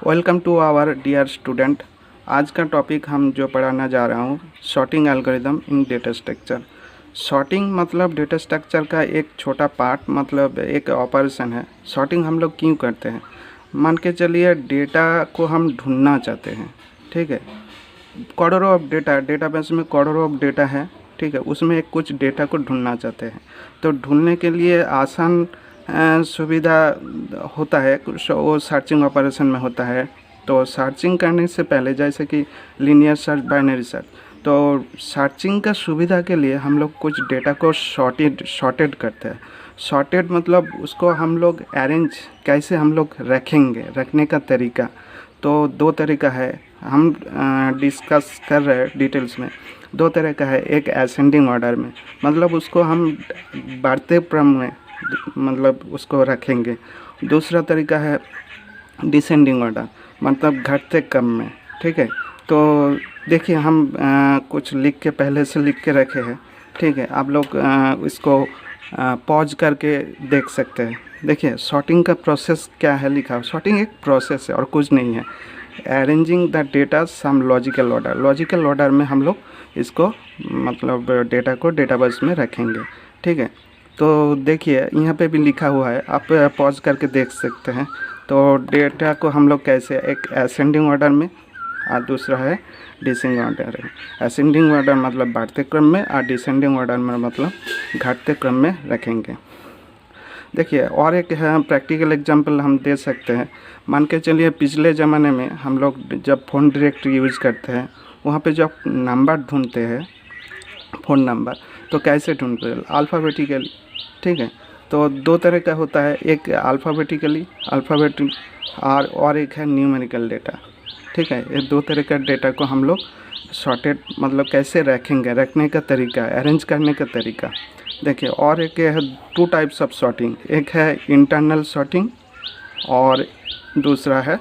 Welcome to our dear student. आज का topic हम जो पढ़ाना जा रहा हूँ, sorting algorithm in data structure. Sorting मतलब डेटा स्ट्रक्चर का एक छोटा पार्ट, मतलब एक ऑपरेशन है। सॉर्टिंग हम लोग क्यों करते हैं? मान के चलिए डेटा को हम ढूंढना चाहते हैं, ठीक है। करोड़ों ऑफ डेटाबेस में करोड़ों ऑफ डेटा है, ठीक है। उसमें एक कुछ डेटा को ढूंढना चाहते हैं, तो ढूंढने के लिए आसान सुविधा होता है कुछ, वो सर्चिंग ऑपरेशन में होता है। तो सर्चिंग करने से पहले, जैसे कि लीनियर सर्च, बाइनरी सर्च, तो सर्चिंग का सुविधा के लिए हम लोग कुछ डेटा को शॉर्टेड करते हैं। शॉर्टेड मतलब उसको हम लोग अरेंज कैसे हम लोग रखेंगे, रखने का तरीका। तो दो तरीका है, हम डिस्कस कर रहे हैं डिटेल्स में। दो तरह का है, एक असेंडिंग ऑर्डर में, मतलब उसको हम बढ़ते क्रम में मतलब उसको रखेंगे। दूसरा तरीका है डिसेंडिंग ऑर्डर, मतलब घटते क्रम में, ठीक है। तो देखिए हम कुछ लिख के पहले से लिख के रखे हैं, ठीक है। आप लोग इसको पॉज करके देख सकते हैं। देखिए सॉर्टिंग का प्रोसेस क्या है लिखा है। सॉर्टिंग एक प्रोसेस है और कुछ नहीं है। Arranging the data some logical order, logical order में हम लोग इसको मतलब डेटा को डेटाबेस में रखेंगे, ठीक है। तो देखिए यहाँ पे भी लिखा हुआ है, आप पॉज करके देख सकते हैं। तो डेटा को हम लोग कैसे, एक असेंडिंग ऑर्डर में और दूसरा है डिसेंडिंग ऑर्डर है। असेंडिंग ऑर्डर मतलब बढ़ते क्रम में और डिसेंडिंग ऑर्डर में मतलब घटते क्रम में रखेंगे। देखिए और एक है प्रैक्टिकल एग्जांपल हम दे सकते हैं। मान के चलिए पिछले ज़माने में हम लोग जब फ़ोन डायरेक्टरी यूज़ करते हैं, वहाँ पे जब नंबर ढूंढते हैं, फ़ोन नंबर, तो कैसे ढूंढते हैं? अल्फ़ाबेटिकली, ठीक है। तो दो तरह का होता है, एक अल्फ़ाबेटिकली और एक है न्यूमेरिकल डेटा, ठीक है। ये दो तरह का डेटा को हम लोग सॉर्टेड मतलब कैसे रखेंगे, रखने का तरीका, अरेंज करने का तरीका। देखिए और एक है टू टाइप्स ऑफ सॉर्टिंग, एक है इंटरनल सॉर्टिंग और दूसरा है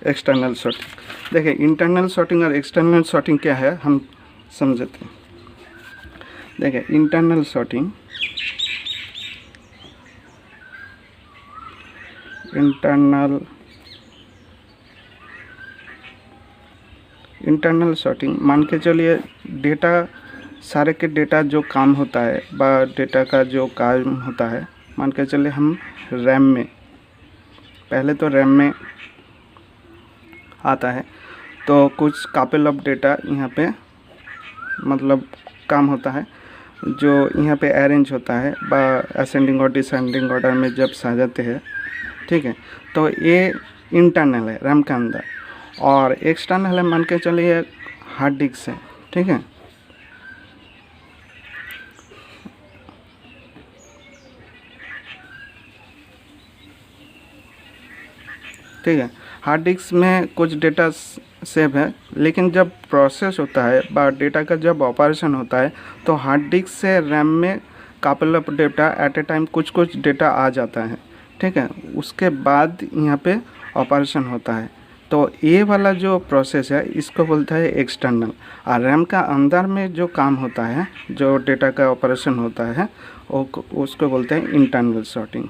एक्सटर्नल सॉर्टिंग। देखिए इंटरनल सॉर्टिंग और एक्सटर्नल सॉर्टिंग क्या है हम समझते हैं। देखिए इंटरनल सॉर्टिंग, इंटरनल सॉर्टिंग मान के चलिए डेटा, सारे के डेटा जो काम होता है बा डेटा का जो काम होता है, मान के चलिए हम रैम में, पहले तो रैम में आता है, तो कुछ कापल ऑफ डेटा यहाँ पे मतलब काम होता है, जो यहाँ पे अरेंज होता है बा असेंडिंग और डिसेंडिंग ऑर्डर में जब सजाते हैं, ठीक है। तो ये इंटरनल है रैम के अंदर, और एक्सटर्नल है मान के चलिए हार्ड डिस्क है, ठीक है। ठीक है, हार्ड डिस्क में कुछ डेटा सेव है, लेकिन जब प्रोसेस होता है बा डेटा का जब ऑपरेशन होता है, तो हार्ड डिस्क से रैम में couple of data eight A time कुछ डेटा आ जाता है, ठीक है। उसके बाद यहाँ पे ऑपरेशन होता है। तो ये वाला जो प्रोसेस है इसको बोलता है एक्सटर्नल। और रैम का अंदर में जो काम होता है, जो डेटा का ऑपरेशन होता है, वो उसको बोलते हैं इंटरनल सॉर्टिंग,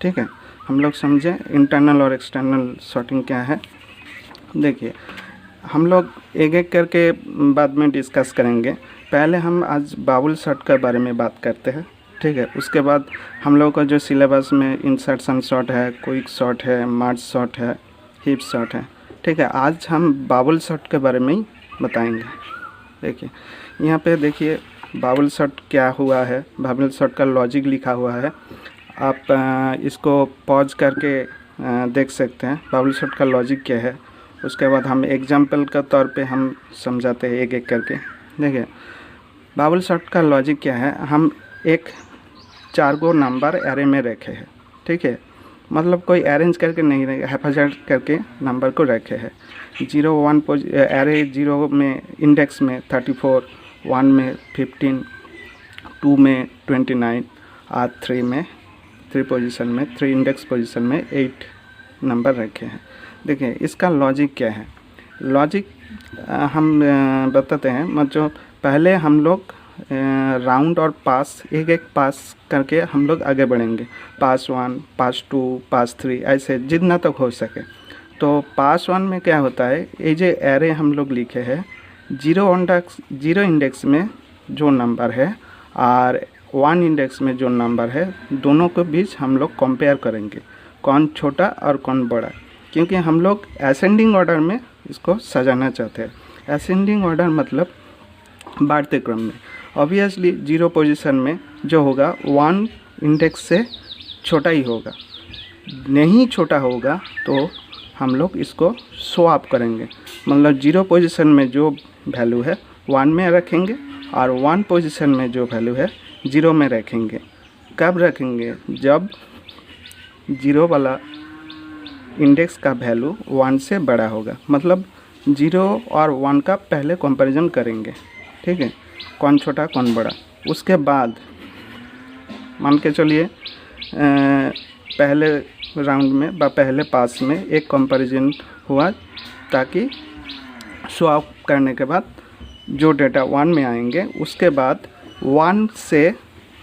ठीक है। हम लोग समझें इंटरनल और एक्सटर्नल सॉर्टिंग क्या है। देखिए हम लोग एक एक करके बाद में डिस्कस करेंगे। पहले हम आज बाबुल सॉर्ट के बारे में बात करते हैं, ठीक है। उसके बाद हम लोग का जो सिलेबस में इंसर्शन सॉर्ट है, क्विक सॉर्ट है, मर्ज सॉर्ट है, हीप सॉर्ट है, ठीक है। आज हम बाबुल सॉर्ट के बारे में ही बताएंगे। देखिए यहाँ पे देखिए बाबुल सॉर्ट क्या हुआ है, बाबुल सॉर्ट का लॉजिक लिखा हुआ है। आप इसको पॉज करके देख सकते हैं बाबुल सॉर्ट का लॉजिक क्या है। उसके बाद हम एग्जाम्पल के तौर पे हम समझाते हैं एक एक करके। देखिए बाबुल सॉर्ट का लॉजिक क्या है, हम एक 4 गो नंबर एरे में रखे हैं, ठीक है। मतलब कोई अरेंज करके नहीं रखे, हैफाजत करके नंबर को रखे हैं। 0 1 एरे 0 में इंडेक्स में 34, 1 में 15, 2 में 29 और 3 में 3 पोजीशन में 3 इंडेक्स पोजीशन में 8 नंबर रखे हैं। देखिए इसका लॉजिक क्या है। लॉजिक हम बताते हैं। मतलब पहले हम लोग राउंड और पास एक एक पास करके हम लोग आगे बढ़ेंगे। पास 1, पास 2, पास 3, ऐसे जितना तक हो सके। तो पास 1 में क्या होता है, ये जो एरे हम लोग लिखे हैं, जीरो इंडेक्स में जो नंबर है और 1 इंडेक्स में जो नंबर है, दोनों के बीच हम लोग कंपेयर करेंगे कौन छोटा और कौन बड़ा, क्योंकि हम लोग असेंडिंग ऑर्डर में इसको सजाना चाहते हैं। असेंडिंग ऑर्डर मतलब बढ़ते क्रम में। ऑब्वियसली 0 पोजीशन में जो होगा 1 इंडेक्स से छोटा ही होगा, नहीं छोटा होगा तो हम लोग इसको स्वैप करेंगे, मतलब 0 पोजीशन में जो वैल्यू है 1 में रखेंगे और 1 पोजीशन में जो वैल्यू है 0 में रखेंगे। कब रखेंगे, जब 0 वाला इंडेक्स का वैल्यू 1 से बड़ा होगा, मतलब 0 और 1 का पहले कंपैरिजन करेंगे, ठीक है, कौन छोटा कौन बड़ा। उसके बाद मान के चलिए पहले राउंड में पहले पास में एक कंपैरिजन हुआ, ताकि स्वैप करने के बाद जो डेटा 1 में आएंगे, उसके बाद 1 से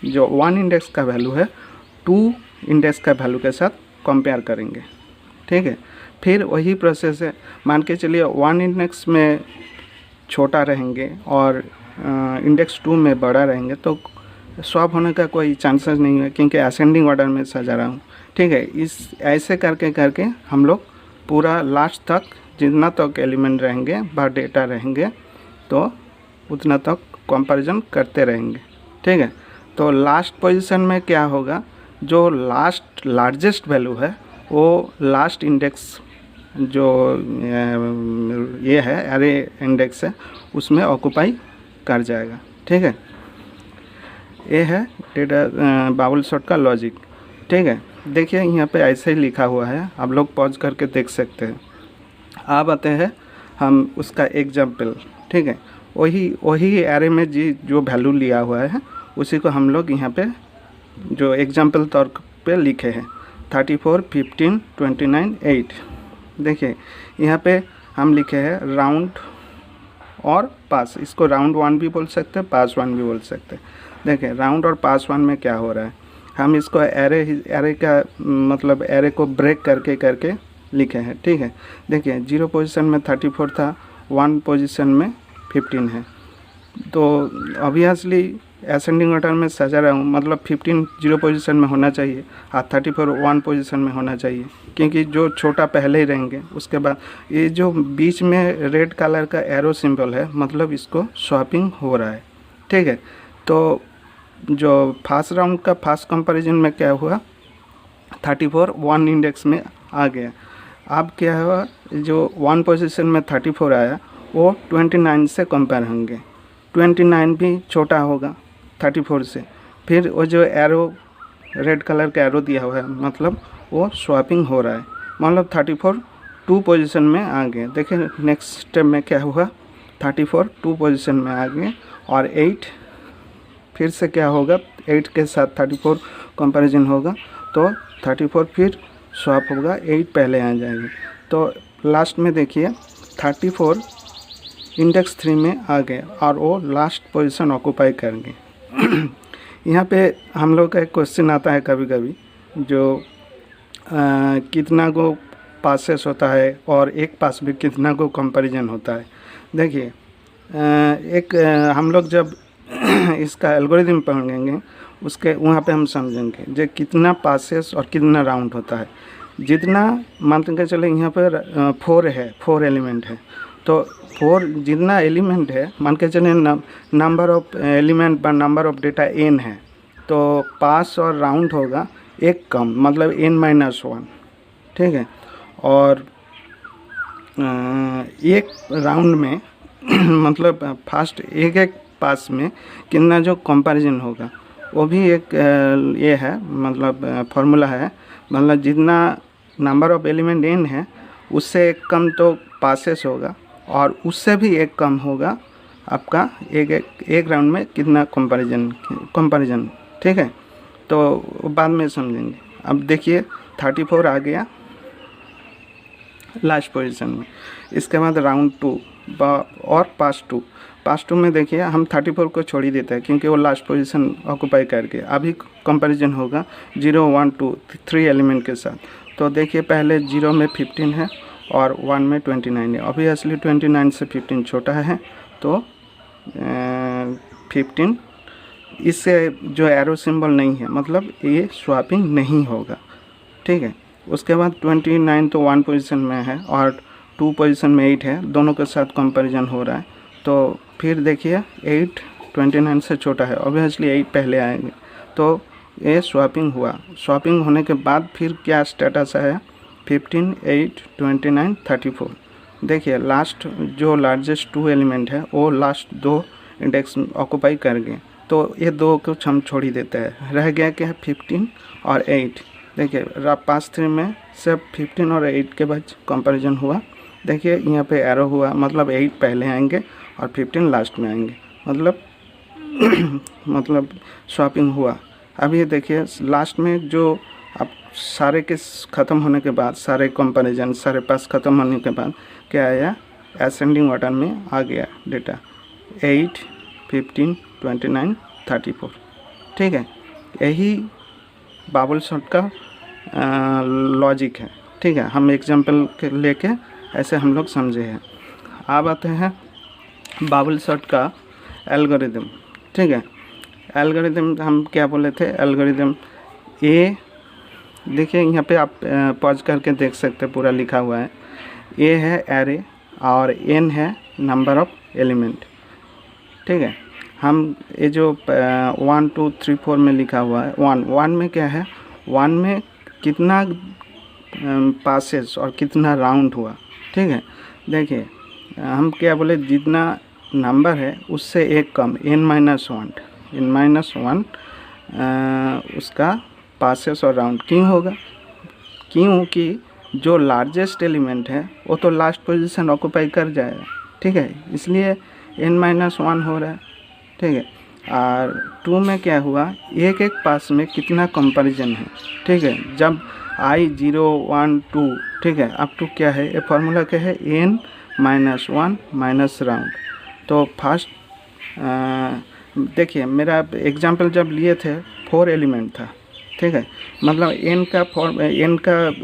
जो 1 इंडेक्स का वैल्यू है 2 इंडेक्स का वैल्यू के साथ कंपेयर करेंगे, ठीक है। फिर वही प्रोसेस है, मान के चलिए 1 इंडेक्स में छोटा रहेंगे और इंडेक्स 2 में बड़ा रहेंगे, तो स्वैप होने का कोई चांसेस नहीं है, क्योंकि असेंडिंग ऑर्डर में सजा रहा हूँ, ठीक है। इस ऐसे करके करके हम लोग पूरा लास्ट तक जितना तक एलिमेंट रहेंगे व डेटा रहेंगे, तो उतना तक कंपैरिजन करते रहेंगे, ठीक है। तो लास्ट पोजीशन में क्या होगा, जो लार्जेस्ट वैल्यू है वो लास्ट इंडेक्स जो ये है एरे इंडेक्स है उसमें ऑक्यूपाई कर जाएगा, ठीक है। ये है डेटा बाबल सॉर्ट का लॉजिक, ठीक है। देखिए यहाँ पे ऐसे ही लिखा हुआ है, आप लोग पॉज करके देख सकते हैं। अब आते हैं हम उसका एग्जाम्पल, ठीक है। वही एरे में जो वैल्यू लिया हुआ है उसी को हम लोग यहाँ पे जो एग्जाम्पल तौर पे लिखे हैं 34, 15, 29, 8। देखिए यहाँ पे हम लिखे हैं राउंड और पास, इसको राउंड 1 भी बोल सकते हैं, पास 1 भी बोल सकते हैं। देखिए राउंड और पास 1 में क्या हो रहा है, हम इसको एरे का मतलब एरे को ब्रेक करके करके लिखे हैं, ठीक है। देखिए 0 पोजीशन में 34 था, 1 पोजीशन में 15 है, तो ऑब्वियसली असेंडिंग ऑर्डर में सजा रहा हूँ, मतलब 15 0 पोजीशन में होना चाहिए और 34 1 पोजीशन में होना चाहिए, क्योंकि जो छोटा पहले ही रहेंगे। उसके बाद ये जो बीच में रेड कलर का एरो सिंबल है, मतलब इसको स्वैपिंग हो रहा है, ठीक है। तो जो फर्स्ट राउंड का फर्स्ट कंपैरिजन में क्या हुआ, 34 1 इंडेक्स में आ गया। अब क्या हुआ, जो 1 पोजीशन में 34 आया वो 29 से कंपेयर होंगे, 29 भी छोटा होगा 34 से। फिर वो जो एरो रेड कलर का एरो दिया हुआ है, मतलब वो स्वैपिंग हो रहा है, मतलब 34 2 पोजीशन में आ गए। देखिए नेक्स्ट स्टेप में क्या हुआ, 34 2 पोजीशन में आ गए और 8 फिर से क्या होगा, 8 के साथ 34 कंपैरिजन होगा, तो 34 फिर स्वैप होगा, 8 पहले आ जाएगी। तो लास्ट में देखिए 34 इंडेक्स 3 में आ गए और वो लास्ट पोजीशन ऑक्यूपाई करेंगे। यहाँ पे हम लोग का एक क्वेश्चन आता है कभी कभी, जो कितना को पासेस होता है और एक पास में कितना को कंपैरिजन होता है। देखिए हम लोग जब इसका एल्गोरिथम पढ़ेंगे उसके वहाँ पे हम समझेंगे जो कितना पासेस और कितना राउंड होता है। जितना मान के चले यहाँ पर 4 है, 4 एलिमेंट है, तो 4 जितना एलिमेंट है मान के चले नंबर ऑफ एलिमेंट पर नंबर ऑफ डेटा n है, तो पास और राउंड होगा एक कम, मतलब n-1, ठीक है। और एक राउंड में मतलब फर्स्ट एक पास में कितना जो कंपैरिजन होगा वो भी एक ये है, मतलब फार्मूला है, मतलब जितना नंबर ऑफ एलिमेंट n है उससे एक कम तो पासेस होगा और उससे भी एक कम होगा आपका एक राउंड में कितना कंपैरिजन, ठीक है। तो बाद में समझेंगे। अब देखिए 34 आ गया लास्ट पोजीशन में, इसके बाद राउंड 2 और पास 2 में देखिए हम 34 को छोड़ ही देते हैं क्योंकि वो लास्ट पोजीशन ऑक्यूपाई करके। अभी कंपैरिजन होगा 0 1 2 3 एलिमेंट के साथ। तो देखिए पहले 0 में 15 है, और 1 में 29 है। ऑब्वियसली 29 से 15 छोटा है, तो 15 इससे जो एरो सिंबल नहीं है, मतलब ये स्वैपिंग नहीं होगा, ठीक है। उसके बाद 29 तो 1 पोजीशन में है और 2 पोजीशन में 8 है, दोनों के साथ कंपैरिजन हो रहा है। तो फिर देखिए 8 29 से छोटा है, ऑब्वियसली 8 पहले आएंगे, तो ये स्वैपिंग हुआ। स्वैपिंग होने के बाद फिर क्या स्टेटस है, 15 8 29 34। देखिए लास्ट जो लार्जेस्ट 2 एलिमेंट है वो लास्ट 2 इंडेक्स ऑक्यूपाई कर गए, तो ये 2 कुछ हम छोड़ ही देते हैं। रह गया क्या है, 15 और 8। देखिए पास 3 में सिर्फ 15 और 8 के बाद कंपैरिजन हुआ। देखिए यहाँ पे एरो हुआ, मतलब 8 पहले आएंगे और 15 लास्ट में आएंगे, मतलब स्वैपिंग हुआ। अब ये देखिए लास्ट में जो अब सारे के ख़त्म होने के बाद, सारे कंपैरिजन सारे पास ख़त्म होने के बाद क्या आया, असेंडिंग ऑर्डर में आ गया डेटा 8 15 29 34, ठीक है। यही बबल सॉर्ट का लॉजिक है, ठीक है। हम एग्जांपल के लेके ऐसे हम लोग समझे हैं। अब आते हैं बबल सॉर्ट का एल्गोरिदम, ठीक है। एल्गोरिदम हम क्या बोले थे, एल्गोरिदम ए, देखिए यहाँ पे आप पॉज करके देख सकते हैं, पूरा लिखा हुआ है। ए है एरे और एन है नंबर ऑफ एलिमेंट, ठीक है। हम ये जो 1 2 3 4 में लिखा हुआ है, 1 में क्या है, 1 में कितना पासेस और कितना राउंड हुआ, ठीक है। देखिए हम क्या बोले, जितना नंबर है उससे एक कम n-1 उसका पासेस और राउंड क्यों होगा, क्योंकि जो लार्जेस्ट एलिमेंट है वो तो लास्ट पोजीशन ऑक्यूपाई कर जाएगा, ठीक है, इसलिए n-1 हो रहा है, ठीक है। और 2 में क्या हुआ, एक एक पास में कितना कंपैरिजन है, ठीक है। जब i 0 1 2, ठीक है, अप टू क्या है, ये फार्मूला क्या है, n-1 माइनस राउंड। तो फर्स्ट देखिए मेरा एग्जांपल जब लिए थे 4 एलिमेंट था, ठीक है, मतलब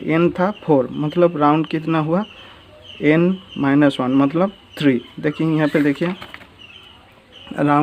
n था 4, मतलब राउंड कितना हुआ, n-1 मतलब 3। देखिए यहाँ पे देखिए राउंड